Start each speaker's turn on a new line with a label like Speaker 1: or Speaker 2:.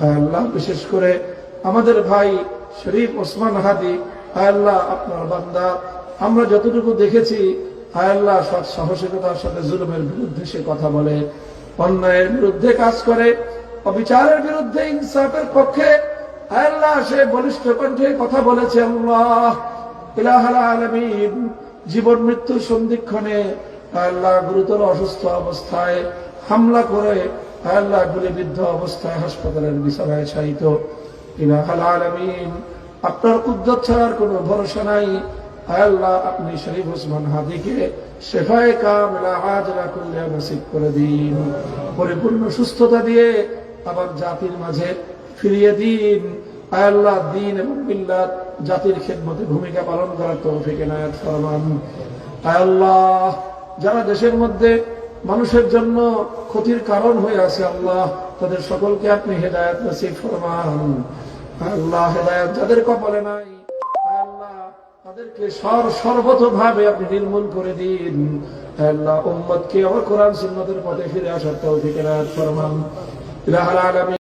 Speaker 1: আল্লাহ বিশেষ করে আমাদের ভাই শরীফ ওসমান হাদি, আল্লাহ আপনার বান্দা, আমরা যতটুকু দেখেছি আল্লাহ সৎ সাহসিকতার সাথে জুলুমের বিরুদ্ধে সে কথা বলে, অন্যায়ের বিরুদ্ধে কাজ করে, অবিচারের বিরুদ্ধে ইনসাফের পক্ষে আল্লাহ সে বলিষ্ঠ কণ্ঠে কথা বলেছে। আল্লাহ ইলাহুল আলামিন জীবন মৃত্যুর সন্ধিক্ষণে আল্লাহ গুরুতর অসুস্থ অবস্থায় হামলা করে আল্লাহ গুলিবিদ্ধ অবস্থায় হাসপাতালের বিছানায় শায়িত। ইলাহুল আলামিন আপনার কুদরত ছাড়ার কোনো ভরসা নাই। আল্লাহ আপনি শরীফ ওসমান হাদিকে শেফায়ে কামিলা আজলা কুল্লা নসিব করে দিন, পরিপূর্ণ সুস্থতা দিয়ে আবার জাতির মাঝে ফিরিয়ে দিন। আল্লাহ দ্বীন এবং মিল্লাত জাতির খেদমতে ভূমিকা পালন করার তৌফিক এনায়েত ফরমান। আল্লাহ যারা দেশের মধ্যে মানুষের জন্য ক্ষতির কারণ হয়ে আছে আল্লাহ তাদের সকলকে আপনি হেদায়েত নসিব ফরমান। আল্লাহ হেদায়েত যাদের কপালে নাই আল্লাহ তাদেরকে সর্বতভাবে আপনি নির্মূল করে দিন। আল্লাহ উম্মতকে আবার কোরআন সুন্নাতের পথে ফিরে আসার তৌফিক এনায়েত ফরমান। ইলাহুল আলামিন।